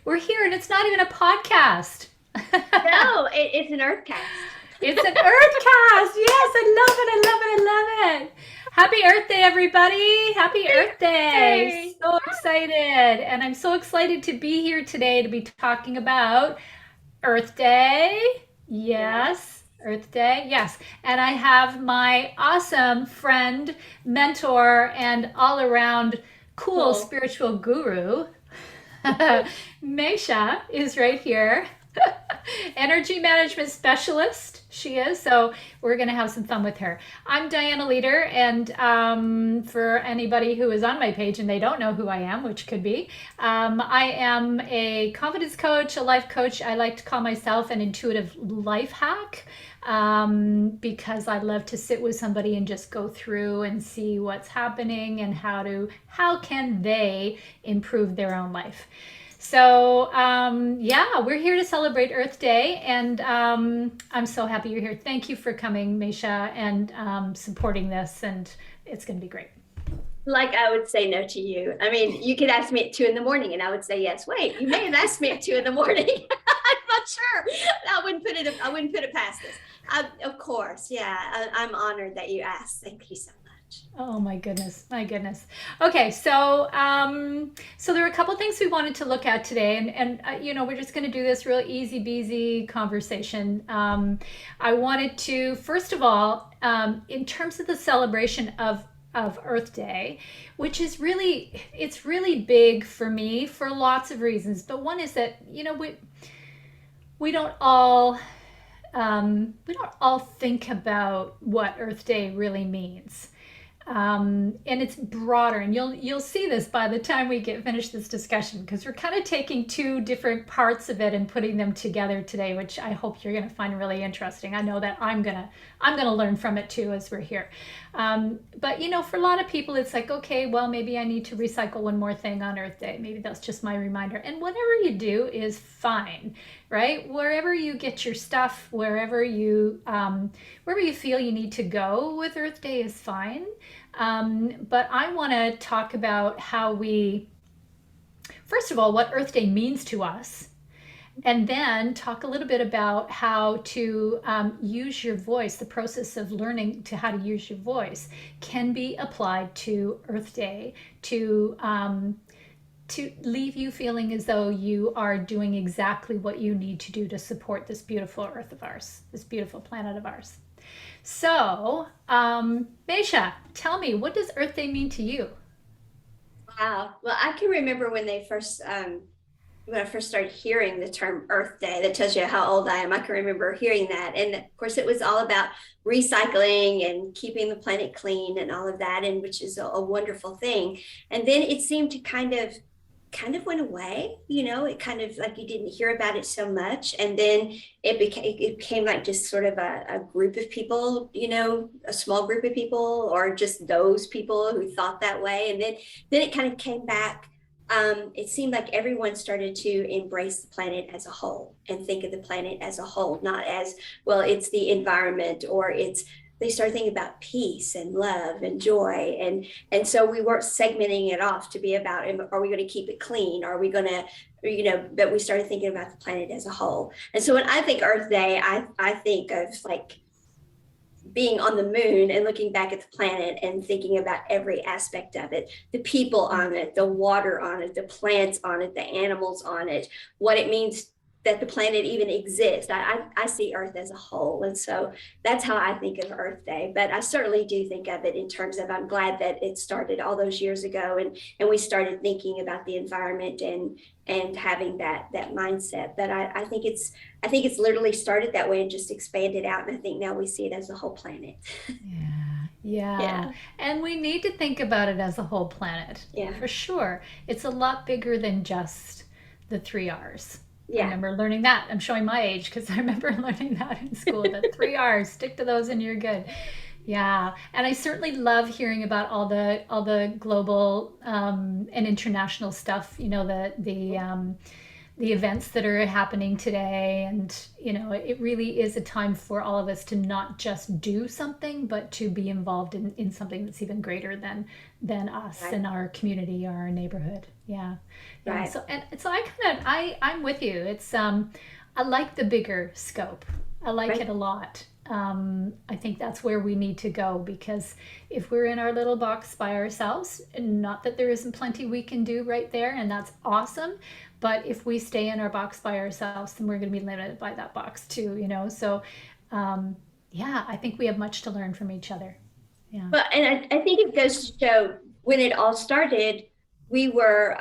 We're here and it's not even a podcast. No, it's an Earth cast. It's an Earthcast. Yes, I love it. I love it. I love it. Happy Earth Day, everybody. Happy Earth Day. Hey. So excited. And I'm so excited to be here today to be talking about Earth Day. Yes. Yes, Earth Day. Yes. And I have my awesome friend, mentor, and all around cool Cool. spiritual guru, Maysha, is right here. Energy Management Specialist, she is. So we're going to have some fun with her. I'm Dianna Leeder, and for anybody who is on my page and they don't know who I am, which could be, I am a confidence coach, a life coach. I like to call myself an intuitive life hack because I love to sit with somebody and just go through and see what's happening and how can they improve their own life. So, yeah, we're here to celebrate Earth Day, and I'm so happy you're here. Thank you for coming, Maysha, and supporting this, and it's going to be great. Like I would say no to you. I mean, you could ask me at 2 in the morning and I would say yes. Wait, you may have asked me at 2 in the morning. I'm not sure. I wouldn't put it past this. Of course. Yeah. I'm honored that you asked. Thank you so much. Oh my goodness, my goodness. Okay, so there are a couple things we wanted to look at today, and we're just going to do this real easy beasy conversation. I wanted to first of all, in terms of the celebration of Earth Day, which is it's really big for me for lots of reasons. But one is that we don't all think about what Earth Day really means. And it's broader, and you'll see this by the time we get finished this discussion, because we're kind of taking two different parts of it and putting them together today, which I hope you're going to find really interesting. I know that I'm gonna learn from it too as we're here. But for a lot of people, it's like, okay, well, maybe I need to recycle one more thing on Earth Day. Maybe that's just my reminder. And whatever you do is fine, right? Wherever you get your stuff, wherever you feel you need to go with Earth Day is fine. But I want to talk about first of all, what Earth Day means to us, and then talk a little bit about how to use your voice. The process of learning how to use your voice can be applied to Earth Day to leave you feeling as though you are doing exactly what you need to do to support this beautiful Earth of ours, this beautiful planet of ours. So, Maysha, tell me, what does Earth Day mean to you? Wow. Well, I can remember when I first started hearing the term Earth Day. That tells you how old I am. I can remember hearing that. And of course, it was all about recycling and keeping the planet clean and all of that, and which is a wonderful thing. And then it seemed to kind of went away. It kind of like you didn't hear about it so much. And then it became like just sort of a group of people, a small group of people, or just those people who thought that way. And then it kind of came back. It seemed like everyone started to embrace the planet as a whole and think of the planet as a whole, not as, well, it's the environment, or they started thinking about peace and love and joy. And so we weren't segmenting it off to be about, are we going to keep it clean? Are we going to, but we started thinking about the planet as a whole. And so when I think Earth Day, I think of like being on the moon and looking back at the planet and thinking about every aspect of it, the people on it, the water on it, the plants on it, the animals on it, what it means that the planet even exists. I see Earth as a whole. And so that's how I think of Earth Day. But I certainly do think of it in terms of, I'm glad that it started all those years ago, and we started thinking about the environment and having that mindset. But I think it's literally started that way and just expanded out. And I think now we see it as a whole planet. Yeah, yeah. Yeah. And we need to think about it as a whole planet, Yeah. for sure. It's a lot bigger than just the three R's. I Yeah. remember learning that. I'm showing my age because I remember learning that in school. The three R's, stick to those and you're good. Yeah, and I certainly love hearing about all the global and international stuff. the events that are happening today. And, it really is a time for all of us to not just do something, but to be involved in something that's even greater than us Right. and our community or our neighborhood. Yeah. Yeah. Right. So I'm with you. I like the bigger scope. I like it Right. a lot. I think that's where we need to go, because if we're in our little box by ourselves, and not that there isn't plenty we can do right there, and that's awesome, but if we stay in our box by ourselves, then we're going to be limited by that box too. So, yeah, I think we have much to learn from each other. Yeah. Well, and I think it goes to show when it all started, we were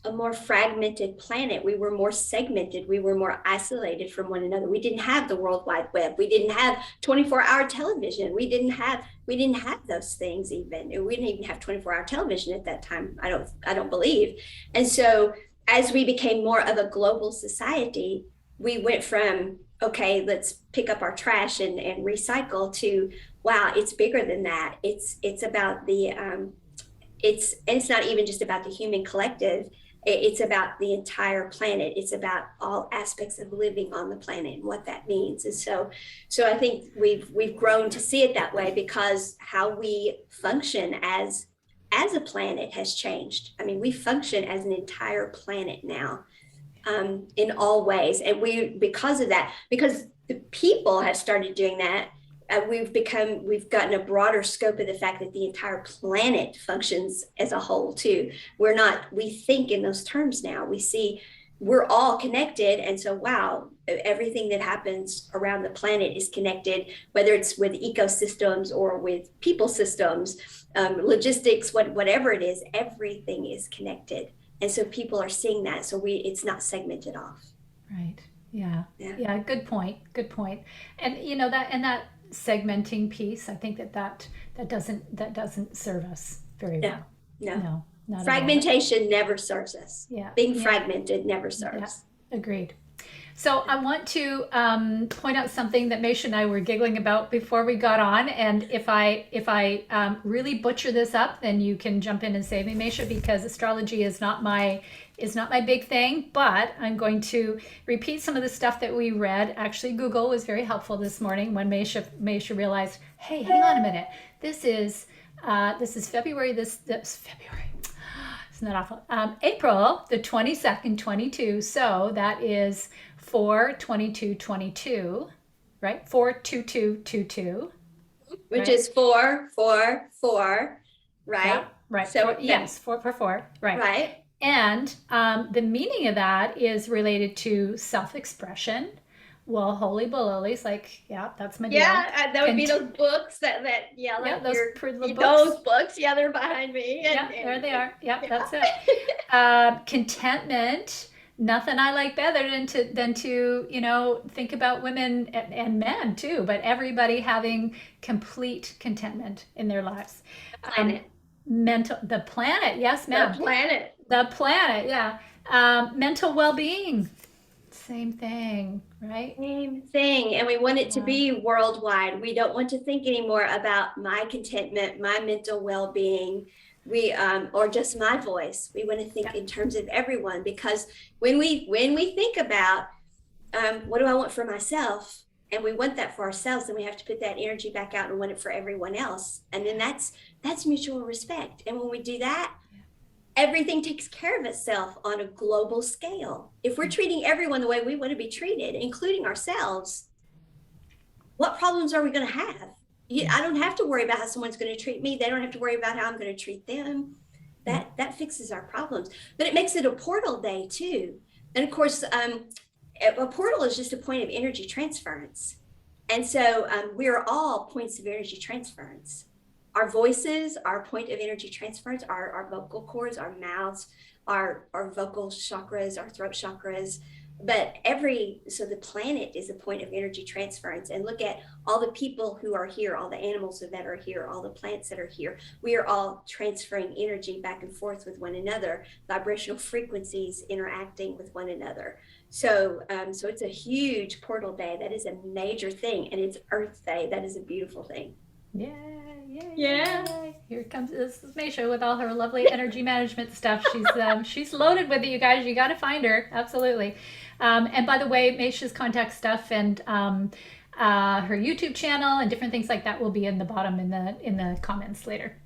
a more fragmented planet. We were more segmented. We were more isolated from one another. We didn't have the World Wide Web. We didn't have 24-hour television. We didn't have those things even. We didn't even have 24-hour television at that time. I don't believe. And so as we became more of a global society, we went from, okay, let's pick up our trash and recycle, to, wow, it's bigger than that. It's about the it's not even just about the human collective. It's about the entire planet. It's about all aspects of living on the planet and what that means. And so I think we've grown to see it that way, because how we function as a planet has changed. I mean, we function as an entire planet now, in all ways. And because of that, because the people have started doing that, we've gotten a broader scope of the fact that the entire planet functions as a whole too. We think in those terms now. We see we're all connected. And so, wow, everything that happens around the planet is connected, whether it's with ecosystems or with people systems, logistics, whatever it is, everything is connected. And so people are seeing that. So it's not segmented off. Right. Yeah. Yeah. Yeah. Good point. Good point. And that segmenting piece, I think that doesn't serve us very No, well. no. No, not at all. Fragmentation never serves us. Yeah. Being Yeah. fragmented never Yeah. serves. Agreed. So I want to point out something that Maysha and I were giggling about before we got on, and if I really butcher this up, then you can jump in and save me, Maysha, because astrology is not my big thing. But I'm going to repeat some of the stuff that we read. Actually, Google was very helpful this morning when Maysha realized, hey, hang on a minute, this is February. This February. Isn't that awful? April the 22nd, 22. So that is 4/22/22, right? 4/22/22, Which right? is 4, 4, 4, right? Yeah, right. So Yes, 4 for 4, right? right. And the meaning of that is related to self-expression. Well, holy baloney's, like, yeah, that's my deal. Yeah, that would be Cont- those books that yeah, Yeah, like those pretty little those books. books. Yeah, they're behind me. Yeah, there they are. Yep, Yeah. that's it. Contentment. Nothing I like better than to think about women and men too, but everybody having complete contentment in their lives. The planet. The planet, yes, The ma'am. planet. The planet, yeah. Mental well-being, same thing, right? Same thing. And we want it to be worldwide. We don't want to think anymore about my contentment, my mental well-being, or just my voice. We want to think in terms of everyone, because when we think about what do I want for myself, and we want that for ourselves, then we have to put that energy back out and want it for everyone else. And then that's mutual respect. And when we do that, everything takes care of itself on a global scale. If we're treating everyone the way we want to be treated, including ourselves, what problems are we going to have? I don't have to worry about how someone's going to treat me. They don't have to worry about how I'm going to treat them. That fixes our problems. But it makes it a portal day too. And of course, a portal is just a point of energy transference. And so we are all points of energy transference. Our voices, our point of energy transference, our vocal cords, our mouths, our vocal chakras, our throat chakras. But so the planet is a point of energy transference. And look at all the people who are here, all the animals that are here, all the plants that are here. We are all transferring energy back and forth with one another, vibrational frequencies interacting with one another. So it's a huge portal day. That is a major thing. And it's Earth Day. That is a beautiful thing. Yeah, yeah, Yeah. yeah. Here comes this is Maysha with all her lovely energy management stuff. She's loaded with it, you guys. You got to find her, absolutely. And by the way, Maysha's contact stuff and her YouTube channel and different things like that will be in the bottom in the comments later.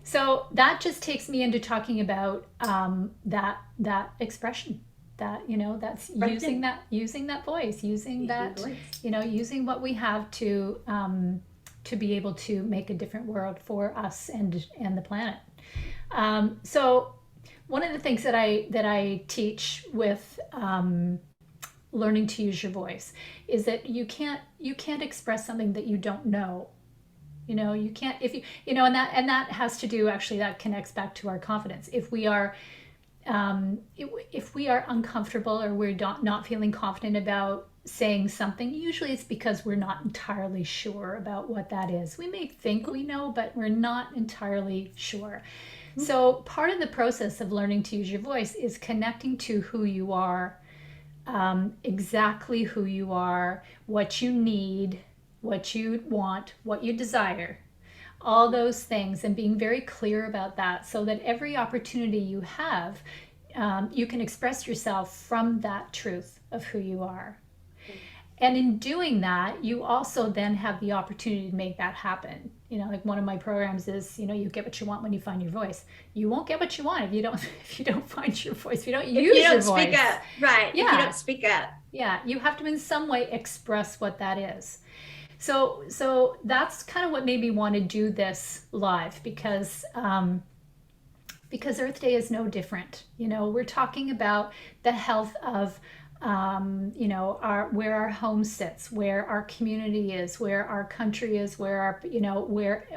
So that just takes me into talking about that expression, that that's using that voice, using that Voice. using what we have to be able to make a different world for us and the planet. So one of the things that I teach with learning to use your voice is that you can't express something that you don't know. You can't, if and that has to do, actually, that connects back to our confidence. If we are uncomfortable, or we're not feeling confident about saying something, usually it's because we're not entirely sure about what that is. We may think we know, but we're not entirely sure. So part of the process of learning to use your voice is connecting to who you are, exactly who you are, what you need, what you want, what you desire, all those things, and being very clear about that, so that every opportunity you have, you can express yourself from that truth of who you are. And in doing that, you also then have the opportunity to make that happen. Like one of my programs is, you get what you want when you find your voice. You won't get what you want if you don't if you don't find your voice. If you don't use your voice. Speak up, right? Yeah. If you don't speak up. Yeah, you have to in some way express what that is. So that's kind of what made me want to do this live, because Earth Day is no different. We're talking about the health of where our home sits, where our community is, where our country is, where our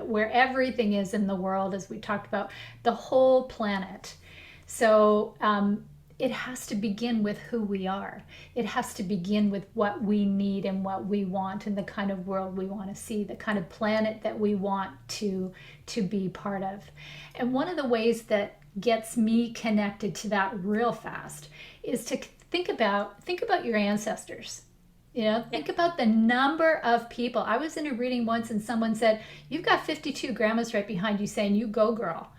where everything is in the world, as we talked about, the whole planet. So it has to begin with who we are. It has to begin with what we need and what we want, and the kind of world we want to see, the kind of planet that we want to be part of. And one of the ways that gets me connected to that real fast is to think about your ancestors. Think about the number of people. I was in a reading once and someone said, "You've got 52 grandmas right behind you saying, 'You go, girl.'"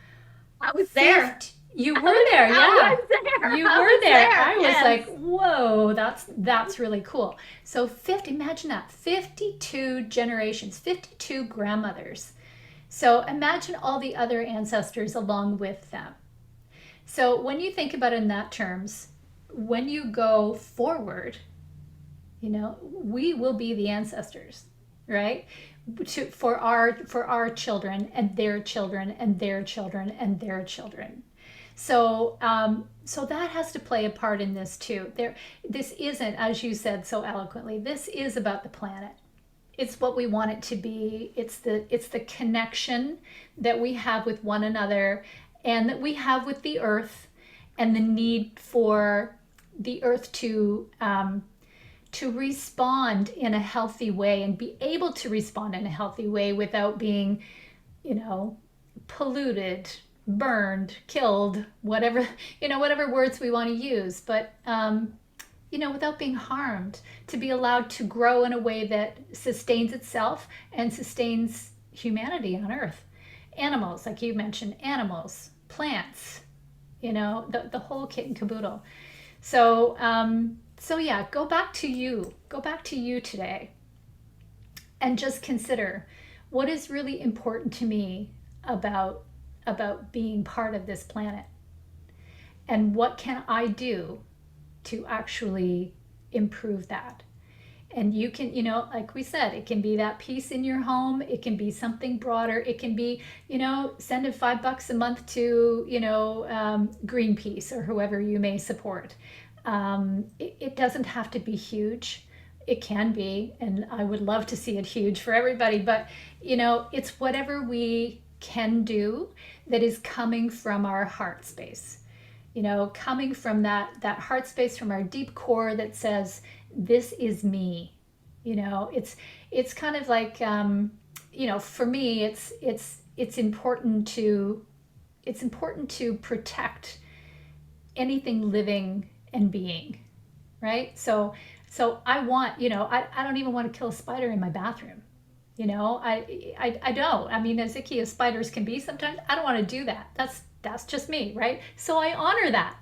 I was there. You were there, yeah. I was there. You were there. I was yes. like, whoa, that's really cool. So imagine that, 52 generations, 52 grandmothers. So imagine all the other ancestors along with them. So when you think about it in that terms, when you go forward, we will be the ancestors, right? For our children and their children and their children and their children. So that has to play a part in this too. This isn't, as you said so eloquently, this is about the planet. It's what we want it to be. It's the connection that we have with one another, and that we have with the earth, and the need for the earth to respond in a healthy way, and be able to respond in a healthy way without being, polluted, burned, killed, whatever words we want to use, but without being harmed, to be allowed to grow in a way that sustains itself and sustains humanity on earth. Animals, like you mentioned, animals, plants, the whole kit and caboodle. So yeah, go back to you today, and just consider what is really important to me about being part of this planet, and what can I do to actually improve that. And you can, like we said, it can be that piece in your home, it can be something broader, it can be, sending $5 a month to Greenpeace or whoever you may support. It doesn't have to be huge. It can be, and I would love to see it huge for everybody, but it's whatever we can do that is coming from our heart space, coming from that heart space, from our deep core that says, this is me. It's kind of like, for me, it's important to protect anything living and being, right? So I want, I don't even want to kill a spider in my bathroom. You know, I don't. I mean, as icky as spiders can be sometimes, I don't want to do that. That's just me, right? So I honor that.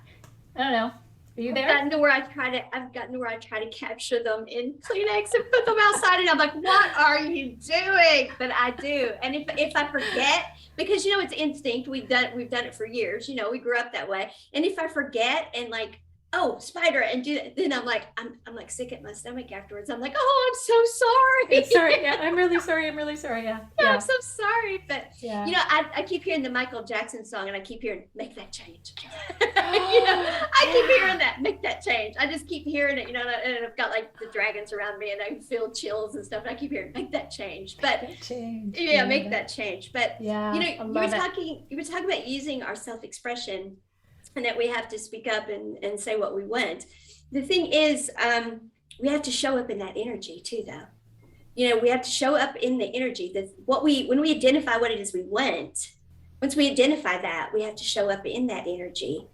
I don't know. Are you I've there? gotten to where I've gotten to where I try to capture them in Kleenex and put them outside, and I'm like, what are you doing? But I do. And if I forget, because it's instinct, we've done it for years, we grew up that way. And if I forget and like, oh, spider, and do that, then I'm like sick at my stomach afterwards. I'm like, oh, I'm so Yeah, sorry. sorry. Yeah, I'm really sorry. I'm really sorry. Yeah, I'm yeah, so sorry. But yeah. I keep hearing the Michael Jackson song, and I keep hearing, make that change. I keep hearing that, make that change. I just keep hearing it, and I've got like the dragons around me, and I feel chills and stuff. And I keep hearing, make that change. Make But that change. yeah, make that change. But Yeah, I you were love it. talking about using our self-expression, and that we have to speak up and say what we want. The thing is, we have to show up in that energy too, though. We have to show up in the energy that when we identify what it is we want. Once we identify that, we have to show up in that energy,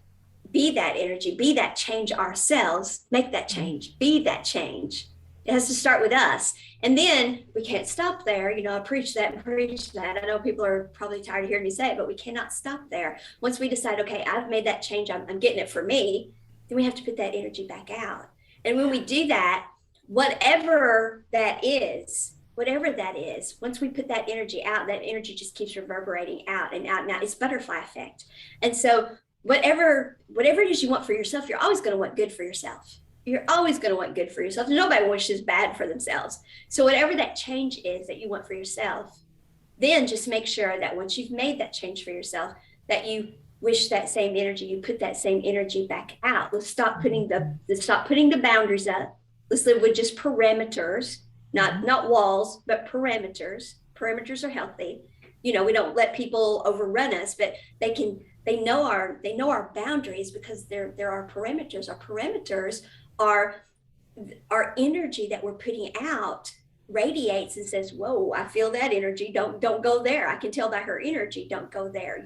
be that change ourselves, make that change, be that change. It has to start with us. And then we can't stop there. I preach that and preach that. I know people are probably tired of hearing me say it, but we cannot stop there. Once we decide, okay, I've made that change, I'm getting it for me, then we have to put that energy back out. And when we do that, whatever that is, once we put that energy out, that energy just keeps reverberating out and out and out. It's butterfly effect. And so whatever it is you want for yourself, you're always going to want good for yourself. You're always going to want good for yourself. Nobody wishes bad for themselves. So whatever that change is that you want for yourself, then just make sure that once you've made that change for yourself, that you wish that same energy, you put that same energy back out. Let's stop putting the boundaries up. Let's live with just parameters, not walls, but parameters. Parameters are healthy. We don't let people overrun us, but they know our boundaries, because there are parameters. Our parameters are our energy that we're putting out radiates and says, whoa, I feel that energy, don't go there. I can tell by her energy, don't go there.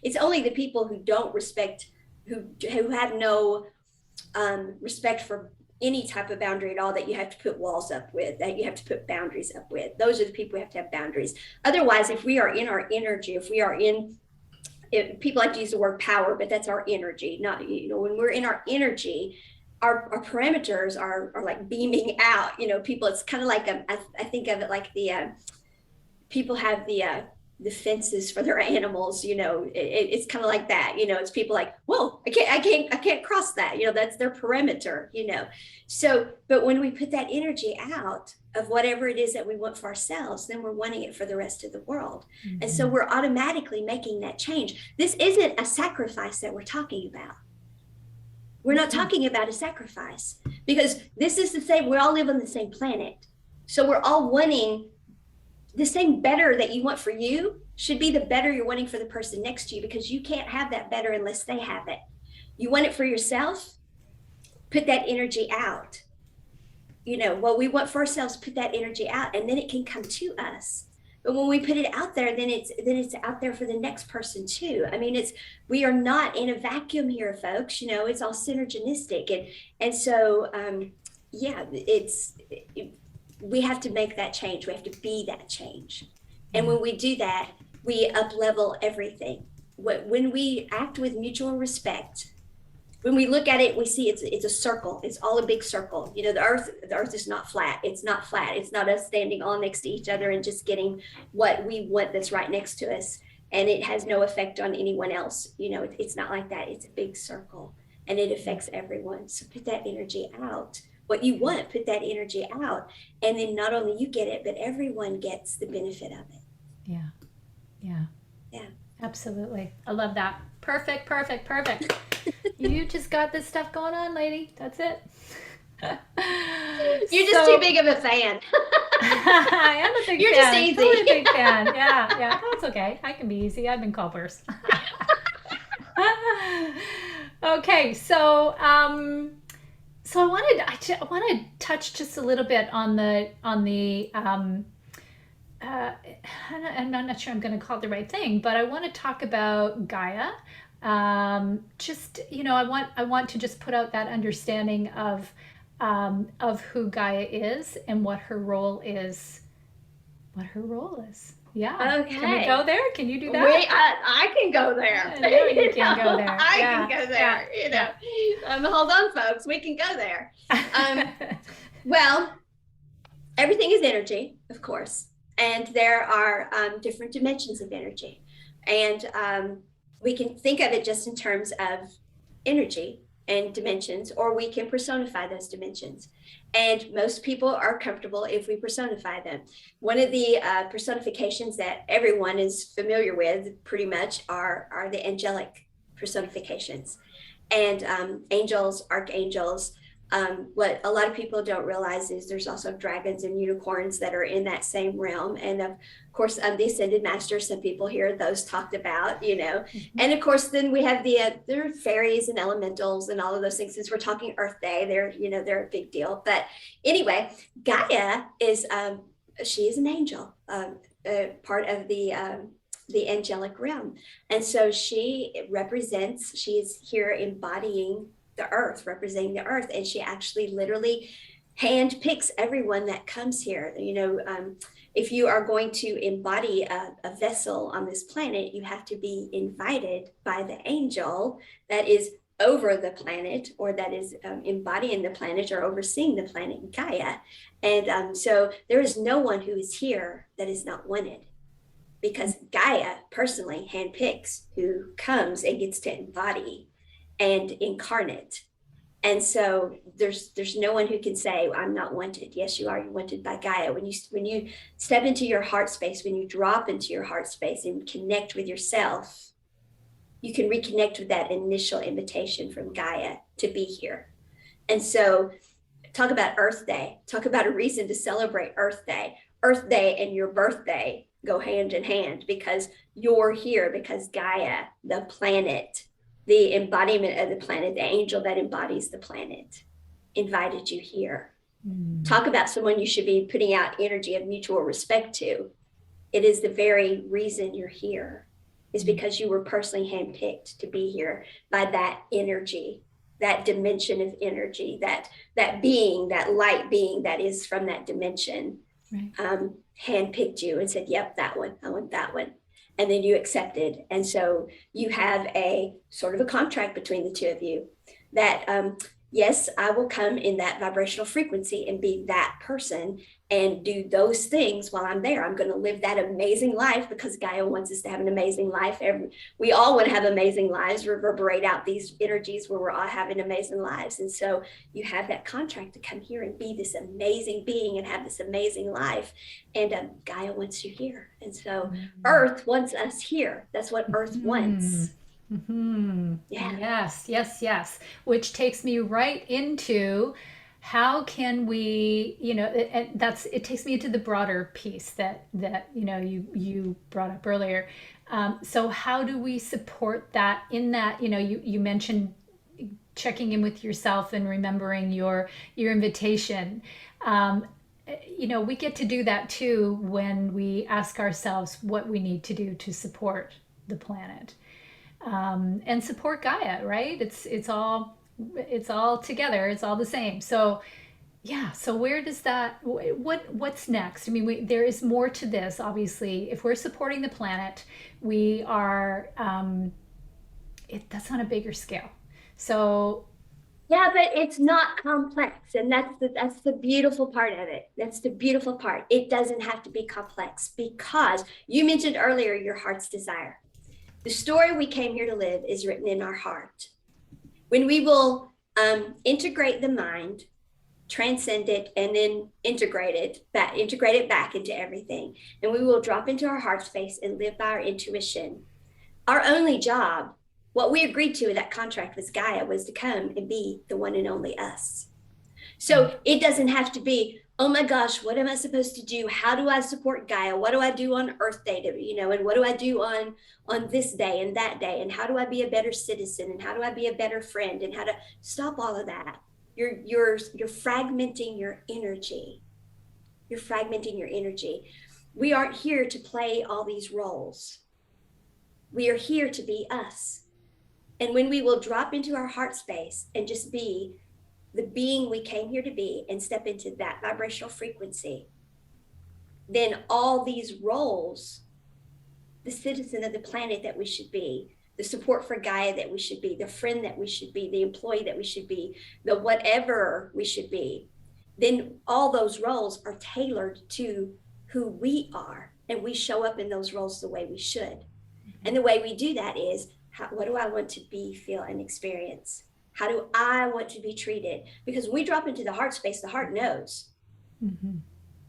It's only the people who don't respect, who have no respect for any type of boundary at all, that you have to put walls up with, that you have to put boundaries up with. Those are the people who have to have boundaries. Otherwise, if we are in our energy, people like to use the word power, but that's our energy. Not, when we're in our energy, our parameters are like beaming out. People, it's kind of like, I think of it like people have the fences for their animals. It's kind of like that. It's people like, whoa, I can't cross that. That's their perimeter. So, but when we put that energy out of whatever it is that we want for ourselves, then we're wanting it for the rest of the world. Mm-hmm. And so we're automatically making that change. This isn't a sacrifice that we're talking about. We're not talking about a sacrifice, because this is the same. We all live on the same planet. So we're all wanting the same better that you want for you should be the better you're wanting for the person next to you, because you can't have that better unless they have it. You want it for yourself, put that energy out. What we want for ourselves, put that energy out, and then it can come to us. But when we put it out there, then it's out there for the next person too. I mean, we are not in a vacuum here, folks. It's all synergistic, and so we have to make that change. We have to be that change, and when we do that, we up level everything. When we act with mutual respect, when we look at it, we see it's a circle. It's all a big circle. The earth is not flat. It's not flat. It's not us standing all next to each other and just getting what we want that's right next to us. And it has no effect on anyone else. It's not like that. It's a big circle, and it affects everyone. So put that energy out. What you want, put that energy out. And then not only you get it, but everyone gets the benefit of it. Yeah. Yeah. Yeah. Absolutely. I love that. Perfect, perfect, perfect. You just got this stuff going on, lady. That's it. You're just too big of a fan. I am a big You're fan. Just easy. Totally a big fan. Yeah. That's okay. I can be easy. I've been called worse. Okay, so I want to touch just a little bit on the I'm not sure I'm going to call it the right thing, but I want to talk about Gaia. I want to just put out that understanding of who Gaia is and what her role is what her role is. Yeah. Can we Okay. go there? Can you do that? I can go there. I know you can go there. I Yeah. can go Yeah. there. Yeah. Hold on, folks. We can go there. Well, everything is energy, of course, and there are different dimensions of energy, and we can think of it just in terms of energy and dimensions, or we can personify those dimensions. And most people are comfortable if we personify them. One of the personifications that everyone is familiar with pretty much are the angelic personifications. And angels, archangels, what a lot of people don't realize is there's also dragons and unicorns that are in that same realm. And of course, the ascended masters, some people hear those talked about, And of course, then we have there are fairies and elementals and all of those things. Since we're talking Earth Day, they're a big deal. But anyway, Gaia is she is an angel, part of the angelic realm, and so she is here embodying the earth, representing the earth, and she actually literally hand picks everyone that comes here. If you are going to embody a vessel on this planet, you have to be invited by the angel that is over the planet, or that is embodying the planet or overseeing the planet Gaia. And so there is no one who is here that is not wanted, because Gaia personally handpicks who comes and gets to embody and incarnate. And so there's no one who can say, I'm not wanted. Yes, you are. You're wanted by Gaia. When you step into your heart space, when you drop into your heart space and connect with yourself, you can reconnect with that initial invitation from Gaia to be here. And so talk about Earth Day, talk about a reason to celebrate Earth Day. Earth Day and your birthday go hand in hand, because you're here because Gaia, the planet, the embodiment of the planet, the angel that embodies the planet, invited you here. Talk about someone you should be putting out energy of mutual respect to. It is the very reason you're here, is because you were personally handpicked to be here by that energy, that dimension of energy, that being, that light being that is from that dimension. Right. Handpicked you and said, yep, that one, I want that one. And then you accepted. And so you have a sort of a contract between the two of you that, yes, I will come in that vibrational frequency and be that person and do those things while I'm there. I'm going to live that amazing life, because Gaia wants us to have an amazing life. We all want to have amazing lives, reverberate out these energies where we're all having amazing lives. And so you have that contract to come here and be this amazing being and have this amazing life. And Gaia wants you here. And so Earth wants us here. That's what Earth wants. Mm-hmm. Yeah. Yes. Which takes me right into how can we, it takes me into the broader piece that you brought up earlier. So how do we support that in that, you mentioned checking in with yourself and remembering your invitation. We get to do that too when we ask ourselves what we need to do to support the planet. And support Gaia, right? It's all together. It's all the same. So yeah. So where does that? What's next? I mean, there is more to this. Obviously, if we're supporting the planet, we are. That's on a bigger scale. So. Yeah, but it's not complex, and that's the beautiful part of it. That's the beautiful part. It doesn't have to be complex, because you mentioned earlier your heart's desire. The story we came here to live is written in our heart. When we will integrate the mind, transcend it, and then integrate it back into everything, and we will drop into our heart space and live by our intuition. Our only job, what we agreed to in that contract with Gaia, was to come and be the one and only us. So it doesn't have to be, oh my gosh, what am I supposed to do? How do I support Gaia? What do I do on Earth Day? And what do I do on this day and that day? And how do I be a better citizen? And how do I be a better friend? And how to stop all of that? You're fragmenting your energy. You're fragmenting your energy. We aren't here to play all these roles. We are here to be us. And when we will drop into our heart space and just be the being we came here to be and step into that vibrational frequency, then all these roles, the citizen of the planet that we should be, the support for Gaia that we should be, the friend that we should be, the employee that we should be, the whatever we should be, then all those roles are tailored to who we are. And we show up in those roles the way we should. And the way we do that is, what do I want to be, feel, and experience? How do I want to be treated? Because when we drop into the heart space, the heart knows. Mm-hmm.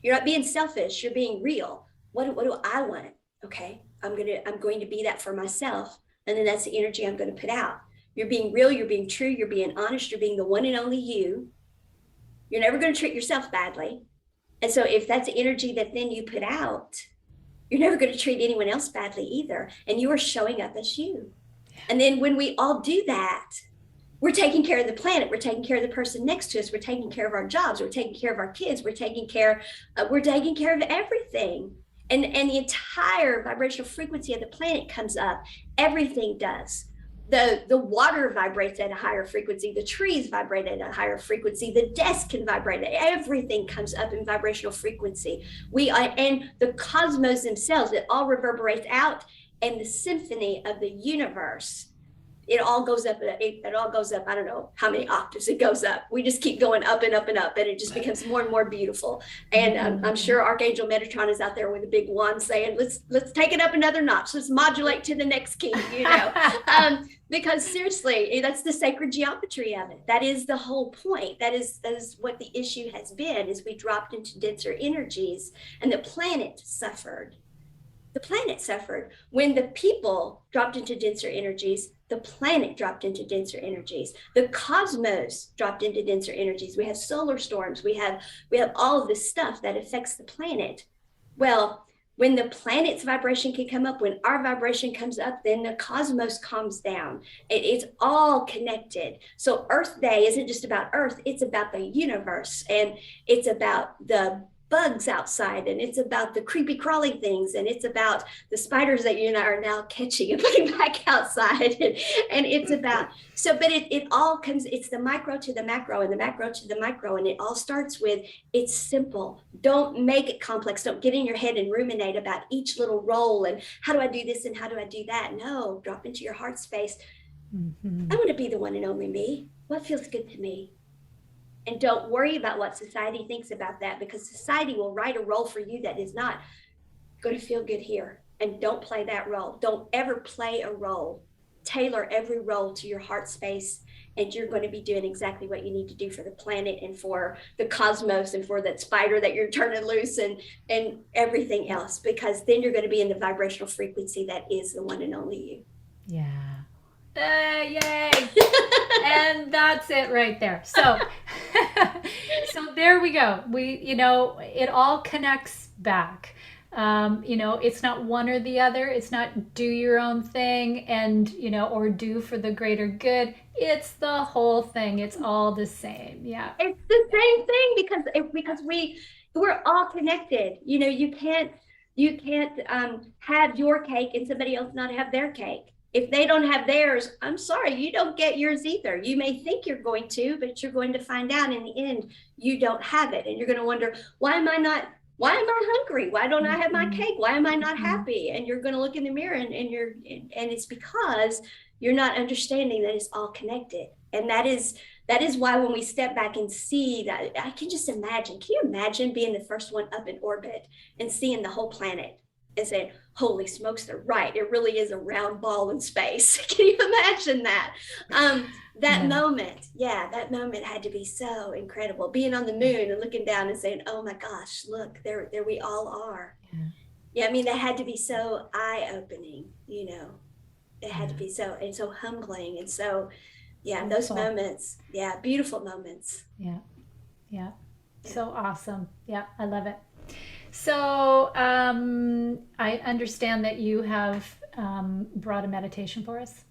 You're not being selfish, you're being real. What do I want? Okay, I'm going to be that for myself. And then that's the energy I'm going to put out. You're being real, you're being true, you're being honest, you're being the one and only you. You're never going to treat yourself badly. And so if that's the energy that then you put out, you're never going to treat anyone else badly either. And you are showing up as you. Yeah. And then when we all do that, we're taking care of the planet. We're taking care of the person next to us. We're taking care of our jobs. We're taking care of our kids. We're taking care of everything. And the entire vibrational frequency of the planet comes up. Everything does. The water vibrates at a higher frequency. The trees vibrate at a higher frequency. The desk can vibrate. Everything comes up in vibrational frequency. And the cosmos themselves, it all reverberates out. And the symphony of the universe, it all goes up. It all goes up. I don't know how many octaves it goes up. We just keep going up and up and up, and it just becomes more and more beautiful. And I'm sure Archangel Metatron is out there with a big wand saying, "Let's take it up another notch. Let's modulate to the next key." Because seriously, that's the sacred geometry of it. That is the whole point. That is what the issue has been. Is we dropped into denser energies, and the planet suffered. The planet suffered when the people dropped into denser energies. The planet dropped into denser energies. The cosmos dropped into denser energies. We have solar storms. We have all of this stuff that affects the planet. Well, when the planet's vibration can come up, when our vibration comes up, then the cosmos calms down. It's all connected. So Earth Day isn't just about Earth. It's about the universe, and it's about the bugs outside, and it's about the creepy crawling things, and it's about the spiders that you and I are now catching and putting back outside, and it's about but it all comes, it's the micro to the macro and the macro to the micro, and it all starts with, it's simple. Don't make it complex. Don't get in your head and ruminate about each little role and how do I do this and how do I do that. No, drop into your heart space. I want to be the one and only me. What feels good to me? And don't worry about what society thinks about that, because society will write a role for you that is not going to feel good here. And don't play that role. Don't ever play a role. Tailor every role to your heart space, and you're going to be doing exactly what you need to do for the planet and for the cosmos and for that spider that you're turning loose and everything else, because then you're going to be in the vibrational frequency that is the one and only you. Yeah. Yay. And that's it right there. So there we go. It all connects back. It's not one or the other. It's not do your own thing and, or do for the greater good. It's the whole thing. It's all the same. Yeah. It's the same thing because we're all connected. You can't have your cake and somebody else not have their cake. If they don't have theirs, I'm sorry, you don't get yours either. You may think you're going to, but you're going to find out in the end, you don't have it. And you're going to wonder, why am I hungry? Why don't I have my cake? Why am I not happy? And you're going to look in the mirror and it's because you're not understanding that it's all connected. And that is why when we step back and see that, I can just imagine, can you imagine being the first one up in orbit and seeing the whole planet? And saying, holy smokes, they're right. It really is a round ball in space. Can you imagine that? That moment had to be so incredible. Being on the moon and looking down and saying, oh my gosh, look, there we all are. Yeah, I mean, that had to be so eye-opening, It had to be so humbling. And so, those moments, beautiful moments. Yeah. So awesome. Yeah, I love it. So I understand that you have brought a meditation for us.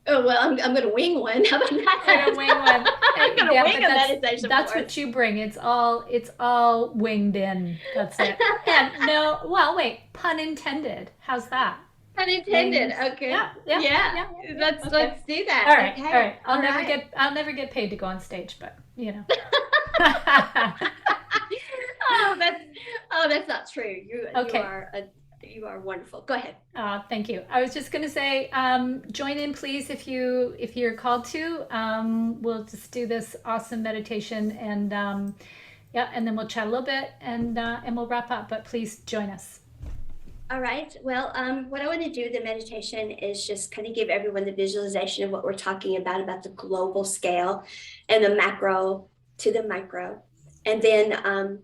Oh, well, I'm going to wing one. How about that? I'm going to wing one. I'm going to wing a meditation. That's what you bring. It's all winged in. That's it. And wait, pun intended. How's that? Pun intended. Okay. Yeah. Let's do that. All right. Okay. All right. I'll never get paid to go on stage, but That's not true. You Okay. you are wonderful. Go ahead. Thank you. I was just going to say, join in, please, if you're called to. We'll just do this awesome meditation, and yeah, and then we'll chat a little bit, and we'll wrap up. But please join us. All right. Well, what I want to do with the meditation is just kind of give everyone the visualization of what we're talking about the global scale and the macro to the micro. And then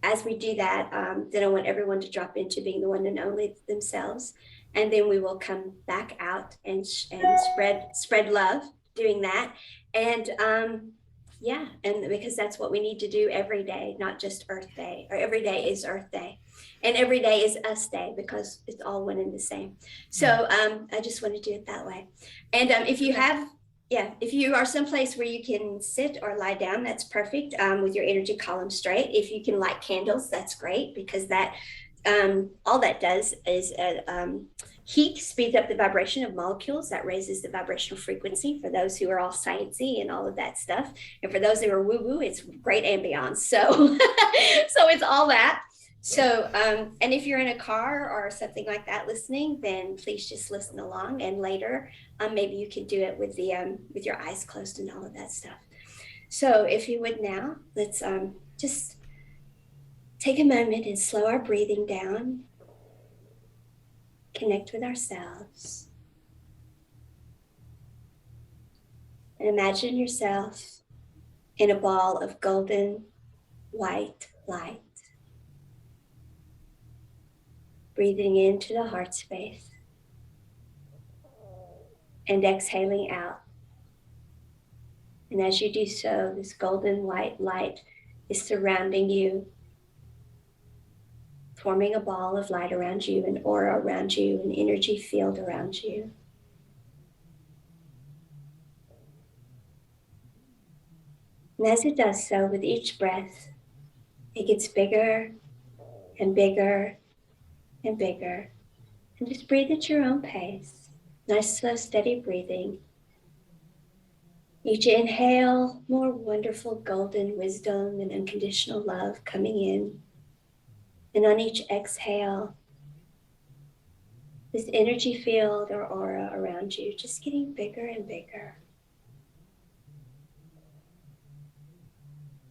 as we do that, then I want everyone to drop into being the one and only themselves. And then we will come back out and spread love doing that. And yeah, and because that's what we need to do every day, not just Earth Day, or every day is Earth Day. And every day is us day because it's all one and the same. So I just want to do it that way. And if you have, if you are someplace where you can sit or lie down, that's perfect, with your energy column straight. If you can light candles, that's great, because that all that does is heat speeds up the vibration of molecules. That raises the vibrational frequency for those who are all sciencey and all of that stuff. And for those who are woo-woo, it's great ambiance. So, so it's all that. So, and if you're in a car or something like that listening, then please just listen along. And later, maybe you can do it with your eyes closed and all of that stuff. So if you would now, let's just take a moment and slow our breathing down. Connect with ourselves. And imagine yourself in a ball of golden white light. Breathing into the heart space and exhaling out. And as you do so, this golden white light is surrounding you, forming a ball of light around you, an aura around you, an energy field around you. And as it does so, with each breath, it gets bigger and bigger and bigger. And just breathe at your own pace. Nice, slow, steady breathing. Each inhale, more wonderful golden wisdom and unconditional love coming in. And on each exhale, this energy field or aura around you just getting bigger and bigger.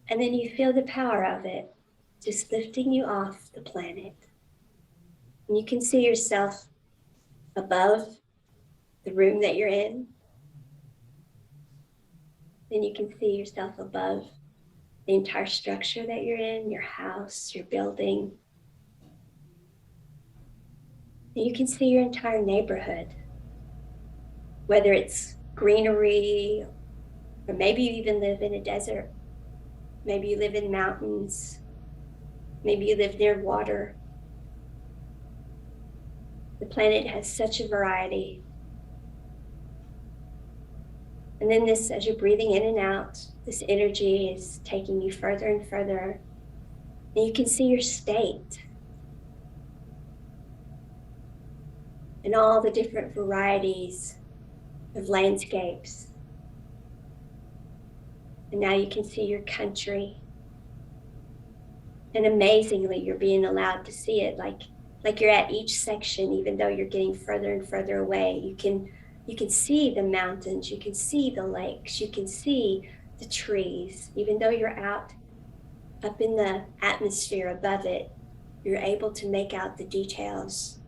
And then you feel the power of it just lifting you off the planet. And you can see yourself above the room that you're in. Then you can see yourself above the entire structure that you're in, your house, your building. And you can see your entire neighborhood, whether it's greenery, or maybe you even live in a desert. Maybe you live in mountains. Maybe you live near water. The planet has such a variety. And then this, as you're breathing in and out, this energy is taking you further and further. And you can see your state and all the different varieties of landscapes. And now you can see your country. And amazingly, you're being allowed to see it like you're at each section, even though you're getting further and further away. You can see the mountains, you can see the lakes, you can see the trees. Even though you're up in the atmosphere above it, you're able to make out the details.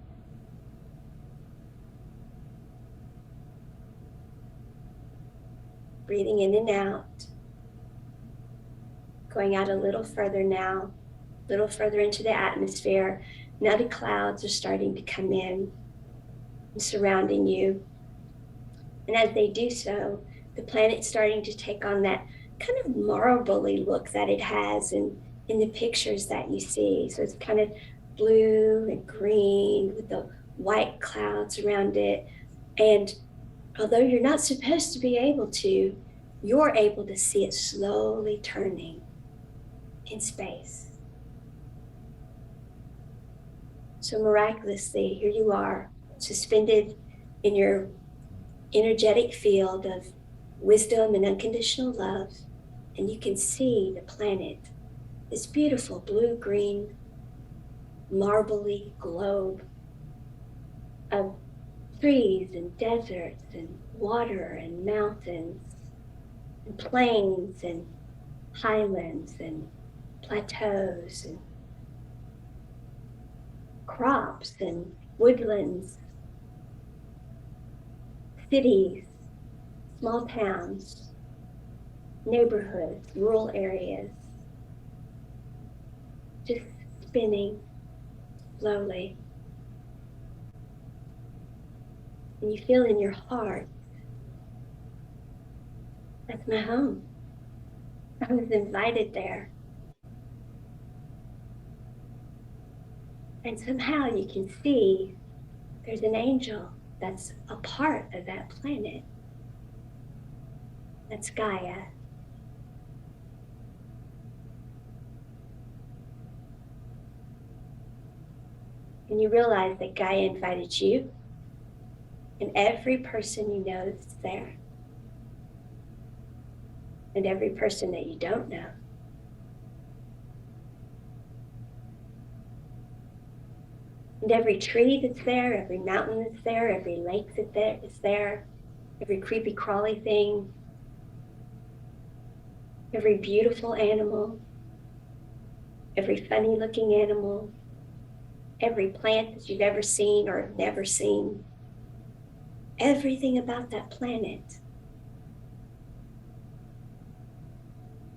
Breathing in and out. Going out a little further now, a little further into the atmosphere. Now the clouds are starting to come in and surrounding you. And as they do so, the planet's starting to take on that kind of marbly look that it has in the pictures that you see. So it's kind of blue and green with the white clouds around it. And although you're not supposed to be able to, you're able to see it slowly turning in space. So miraculously, here you are, suspended in your energetic field of wisdom and unconditional love, and you can see the planet this beautiful blue-green, marbly globe of trees and deserts and water and mountains and plains and highlands and plateaus and crops and woodlands, cities, small towns, neighborhoods, rural areas, just spinning slowly. And you feel in your heart, that's my home. I was invited there. And somehow you can see there's an angel that's a part of that planet. That's Gaia. And you realize that Gaia invited you and every person you know that's there. And every person that you don't know. And every tree that's there, every mountain that's there, every lake that's there, every creepy crawly thing, every beautiful animal, every funny looking animal, every plant that you've ever seen or have never seen, everything about that planet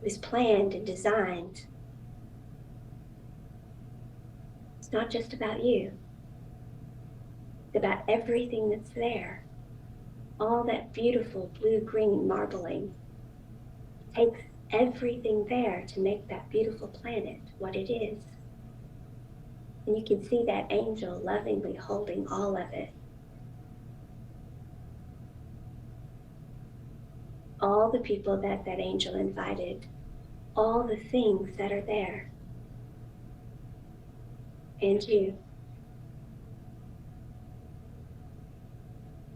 was planned and designed. It's not just about you. It's about everything that's there. All that beautiful blue-green marbling. It takes everything there to make that beautiful planet what it is. And you can see that angel lovingly holding all of it. All the people that that angel invited, all the things that are there, and you.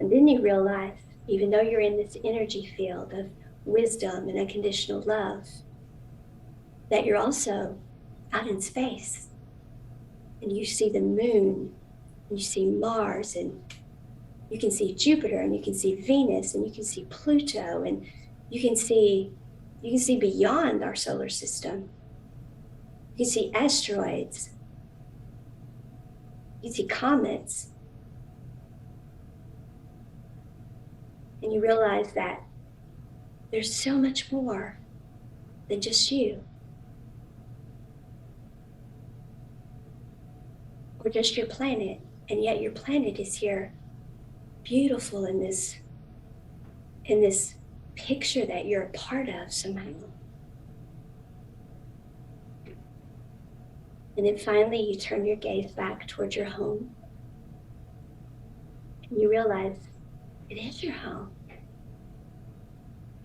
And then you realize, even though you're in this energy field of wisdom and unconditional love, that you're also out in space. And you see the moon, and you see Mars, and you can see Jupiter, and you can see Venus, and you can see Pluto, and you can see beyond our solar system. You can see asteroids. You can see comets. And you realize that there's so much more than just you. Or just your planet. And yet your planet is here, beautiful in this picture that you're a part of somehow. And then finally you turn your gaze back towards your home. And you realize it is your home.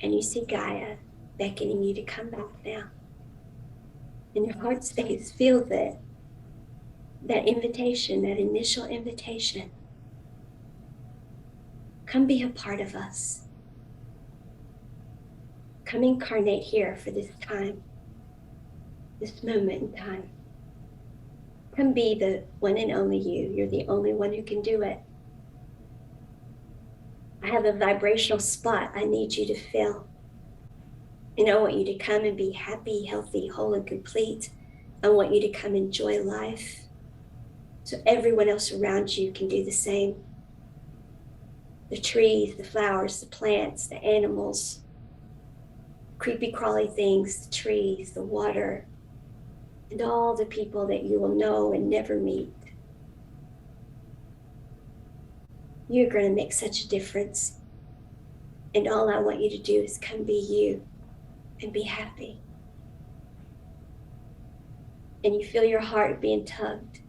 And you see Gaia beckoning you to come back now. And your heart space feels it. That invitation, that initial invitation. Come be a part of us. Come incarnate here for this time, this moment in time. Come be the one and only you. You're the only one who can do it. I have a vibrational spot I need you to fill. And I want you to come and be happy, healthy, whole, and complete. I want you to come enjoy life so everyone else around you can do the same. The trees, the flowers, the plants, the animals, creepy crawly things, the trees, the water, and all the people that you will know and never meet. You're going to make such a difference. And all I want you to do is come be you and be happy. And you feel your heart being tugged.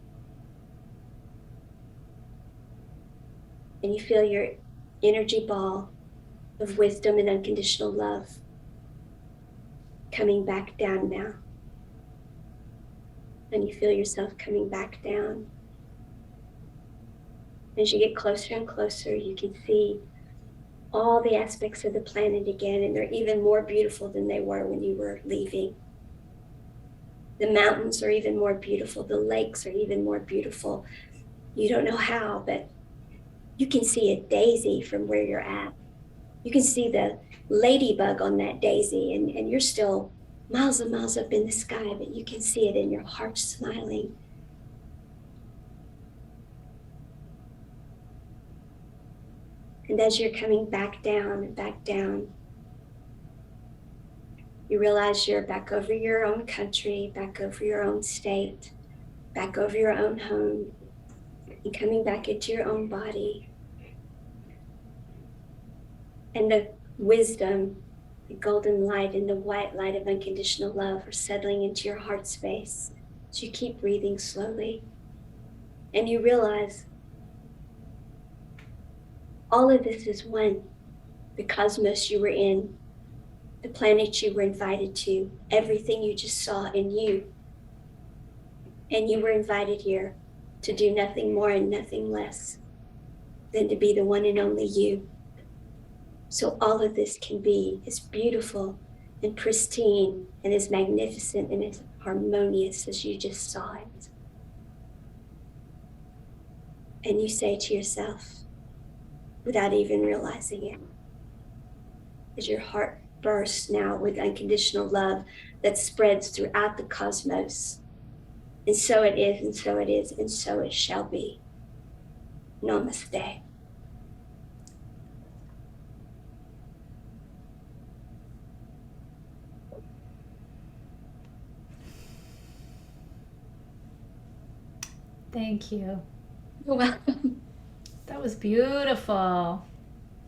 And you feel your energy ball of wisdom and unconditional love coming back down now. And you feel yourself coming back down. As you get closer and closer, you can see all the aspects of the planet again, and they're even more beautiful than they were when you were leaving. The mountains are even more beautiful. The lakes are even more beautiful. You don't know how, but you can see a daisy from where you're at. You can see the ladybug on that daisy, and you're still miles and miles up in the sky, but you can see it, and your heart's smiling. And as you're coming back down and back down, you realize you're back over your own country, back over your own state, back over your own home, and coming back into your own body. And the wisdom, the golden light, and the white light of unconditional love are settling into your heart space. So you keep breathing slowly. And you realize all of this is one. The cosmos you were in, the planet you were invited to, everything you just saw in you. And you were invited here to do nothing more and nothing less than to be the one and only you. So all of this can be as beautiful and pristine and as magnificent and as harmonious as you just saw it. And you say to yourself, without even realizing it, as your heart bursts now with unconditional love that spreads throughout the cosmos. And so it is, and so it is, and so it shall be. Namaste. Thank you. You're welcome. That was beautiful.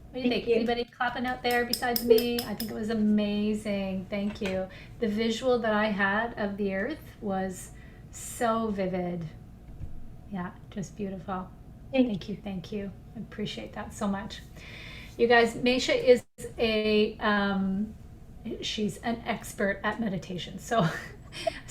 What do you think? you. Anybody clapping out there besides me? I think it was amazing. Thank you. The visual that I had of the earth was so vivid. Yeah, just beautiful. Thank you. Thank you. I appreciate that so much. You guys, Maysha is she's an expert at meditation. So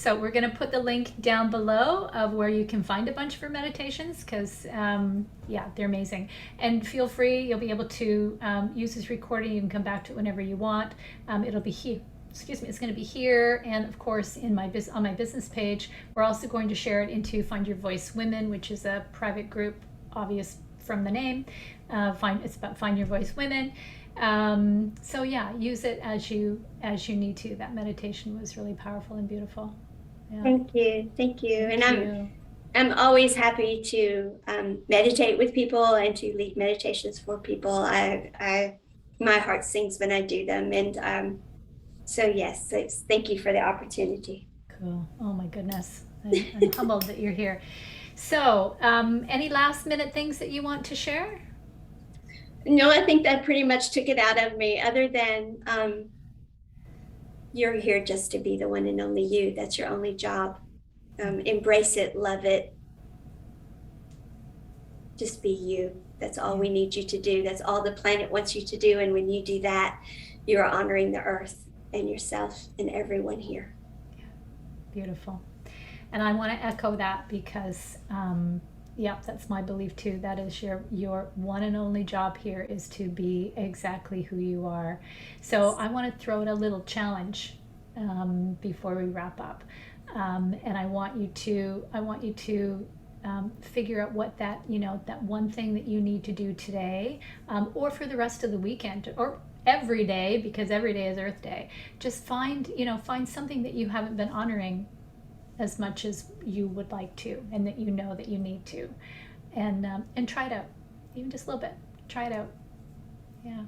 we're going to put the link down below of where you can find a bunch of her meditations because, yeah, they're amazing. And feel free, you'll be able to use this recording. You can come back to it whenever you want. It'll be here. Excuse me, it's going to be here, and of course in my on my business page. We're also going to share it into Find Your Voice Women, which is a private group, obvious from the name. It's about Find Your Voice Women. So yeah, use it as you need to. That meditation was really powerful and beautiful. Yeah. Thank you. And I'm always happy to meditate with people and to lead meditations for people. My heart sings when I do them, and so yes, thank you for the opportunity. Cool. Oh my goodness, I'm humbled that you're here. So, any last minute things that you want to share? No, I think that pretty much took it out of me, other than you're here just to be the one and only you. That's your only job. Embrace it, love it. Just be you. That's all we need you to do. That's all the planet wants you to do. And when you do that, you are honoring the earth and yourself and everyone here. Yeah. Beautiful. And I want to echo that because yeah, that's my belief too. That is your one and only job here is to be exactly who you are. So I want to throw out a little challenge before we wrap up, and I want you to figure out what that that one thing that you need to do today, or for the rest of the weekend, or every day, because every day is Earth Day. Just find something that you haven't been honoring as much as you would like to, and that you know that you need to, and try it out, even just a little bit. Try it out. Yeah.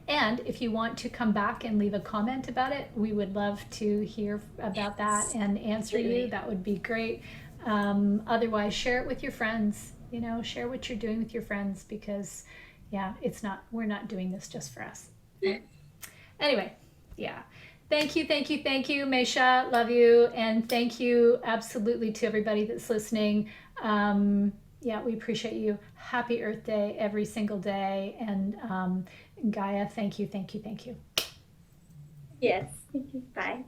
And if you want to come back and leave a comment about it, we would love to hear about that and answer you. That would be great. Otherwise, share it with your friends. Share what you're doing with your friends, because yeah, we're not doing this just for us. Right? Anyway, yeah. Thank you, Maysha. Love you. And thank you absolutely to everybody that's listening. Yeah, we appreciate you. Happy Earth Day every single day. And Gaia, thank you. Yes. Thank you. Bye.